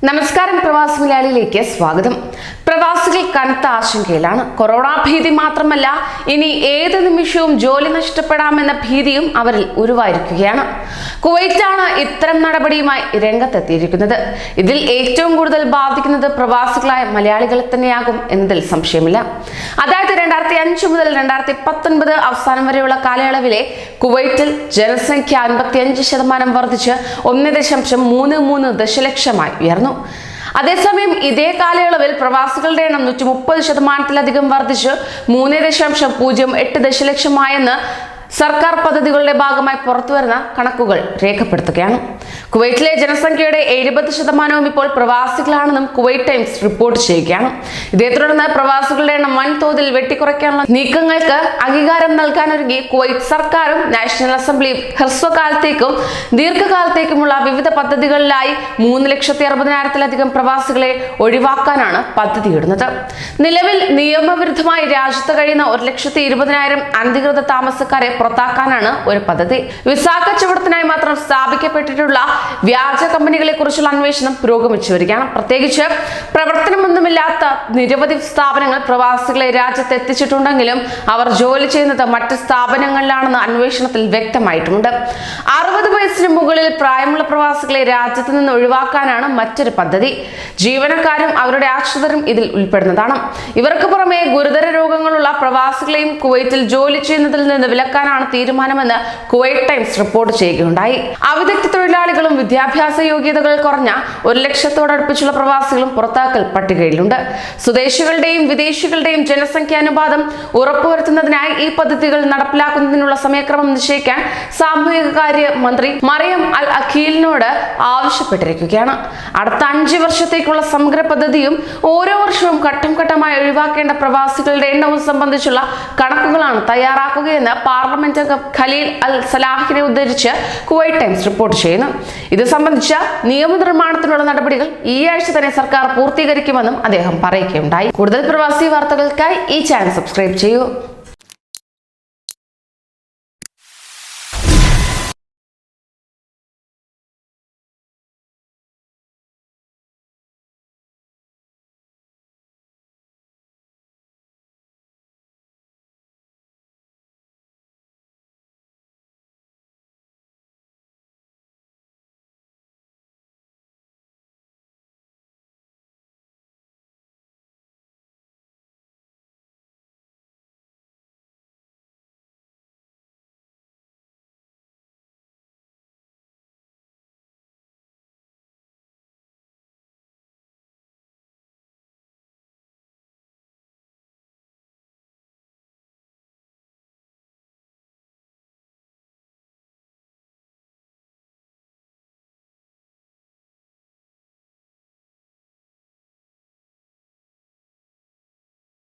നമസ്കാരം, പ്രവാസി മലയാളിയിലേക്ക് സ്വാഗതം. പ്രവാസികൾ കനത്ത ആശങ്കയിലാണ്. കൊറോണ ഭീതി മാത്രമല്ല, ഇനി ഏത് നിമിഷവും ജോലി നഷ്ടപ്പെടാമെന്ന ഭീതിയും അവരിൽ ഉരുവായിരിക്കുകയാണ്. കുവൈറ്റാണ് ഇത്തരം നടപടിയുമായി രംഗത്തെത്തിയിരിക്കുന്നത്. ഇതിൽ ഏറ്റവും കൂടുതൽ ബാധിക്കുന്നത് പ്രവാസികളായ മലയാളികളെ തന്നെയാകും എന്നതിൽ സംശയമില്ല. അതായത് 2005 മുതൽ 2019 അവസാനം വരെയുള്ള കാലയളവിലെ കുവൈറ്റിൽ ജനസംഖ്യ 55% വർദ്ധിച്ച് 1.33 ദശലക്ഷമായി ഉയർന്നു. അതേസമയം ഇതേ കാലയളവിൽ പ്രവാസികളുടെ എണ്ണം 130% വർദ്ധിച്ച് 3.08 ദശലക്ഷമായെന്ന് സർക്കാർ പദ്ധതികളുടെ ഭാഗമായി പുറത്തുവരുന്ന കണക്കുകൾ രേഖപ്പെടുത്തുകയാണ്. കുവൈറ്റിലെ ജനസംഖ്യയുടെ 70% ഇപ്പോൾ പ്രവാസികളാണെന്നും കുവൈറ്റ് ടൈംസ് റിപ്പോർട്ട് ചെയ്യുകയാണ്. ഇതേ തുടർന്ന് പ്രവാസികളുടെ എണ്ണം വൻതോതിൽ വെട്ടിക്കുറയ്ക്കാനുള്ള നീക്കങ്ങൾക്ക് അംഗീകാരം നൽകാനൊരുങ്ങി കുവൈറ്റ് സർക്കാരും നാഷണൽ അസംബ്ലിയും ഹ്രസ്വകാലത്തേക്കും ദീർഘകാലത്തേക്കുമുള്ള വിവിധ പദ്ധതികളിലായി 3,60,000-ലധികം പ്രവാസികളെ ഒഴിവാക്കാനാണ് പദ്ധതിയിടുന്നത്. നിലവിൽ നിയമവിരുദ്ധമായി രാജ്യത്ത് കഴിയുന്ന 1,20,000 അനധികൃത താമസക്കാരെ പുറത്താക്കാനാണ് ഒരു പദ്ധതി. വിസ കച്ചവടത്തിനായി മാത്രം സ്ഥാപിക്കപ്പെട്ടിട്ടുള്ള വ്യാജ കമ്പനികളെ കുറിച്ചുള്ള അന്വേഷണം പുരോഗമിച്ചു വരികയാണ്. പ്രത്യേകിച്ച് പ്രവർത്തനമൊന്നുമില്ലാത്ത നിരവധി സ്ഥാപനങ്ങൾ പ്രവാസികളെ രാജ്യത്ത് എത്തിച്ചിട്ടുണ്ടെങ്കിലും അവർ ജോലി ചെയ്യുന്നത് മറ്റ് സ്ഥാപനങ്ങളിലാണെന്ന് അന്വേഷണത്തിൽ വ്യക്തമായിട്ടുമുണ്ട്. 60 വയസ്സിന് മുകളിൽ പ്രായമുള്ള പ്രവാസികളെ രാജ്യത്ത് നിന്ന് ഒഴിവാക്കാനാണ് മറ്റൊരു പദ്ധതി. ജീവനക്കാരും അവരുടെ ആശ്രിതരും ഇതിൽ ഉൾപ്പെടുന്നതാണ്. ഇവർക്ക് പുറമെ ഗുരുതര രോഗങ്ങളുള്ള പ്രവാസികളെയും കുവൈറ്റിൽ ജോലി ചെയ്യുന്നതിൽ നിന്ന് വിലക്കാനാണ് തീരുമാനമെന്ന് കുവൈറ്റ് ടൈംസ് റിപ്പോർട്ട് ചെയ്യുകയുണ്ടായി. അവിദഗ്ധ തൊഴിലാളികളും വിദ്യാഭ്യാസ യോഗ്യതകൾ കുറഞ്ഞ 1,00,000-ഓടടുപ്പിച്ചുള്ള പ്രവാസികളും പുറത്താക്കൽ പട്ടികയിലുണ്ട്. സ്വദേശികളുടെയും വിദേശികളുടെയും ജനസംഖ്യാനുപാതം ഉറപ്പുവരുത്തുന്നതിനായി ഈ പദ്ധതികൾ നടപ്പിലാക്കുന്നതിനുള്ള സമയക്രമം നിശ്ചയിക്കാൻ സാമൂഹികകാര്യ മന്ത്രി മറിയം അൽ അഖീലിനോട് ആവശ്യപ്പെട്ടിരിക്കുകയാണ്. അടുത്ത 5 വർഷത്തേക്കുള്ള സമഗ്ര പദ്ധതിയും ഓരോ വർഷവും ഘട്ടം ഘട്ടമായി ഒഴിവാക്കേണ്ട പ്രവാസികളുടെ എണ്ണവും സംബന്ധിച്ചുള്ള കണക്കുകളാണ് തയ്യാറാക്കുകയെന്ന് പാർലമെന്റ് അംഗം ഖലീൽ അൽ സലാഹിനെ ഉദ്ധരിച്ച് കുവൈറ്റ് ടൈംസ് റിപ്പോർട്ട് ചെയ്യുന്നു. ഇത് സംബന്ധിച്ച നിയമനിർമ്മാണത്തിനുള്ള നടപടികൾ ഈ ആഴ്ച തന്നെ സർക്കാർ പൂർത്തീകരിക്കുമെന്നും അദ്ദേഹം പറയുകയുണ്ടായി. കൂടുതൽ പ്രവാസി വാർത്തകൾക്കായി ഈ ചാനൽ സബ്സ്ക്രൈബ് ചെയ്യൂ.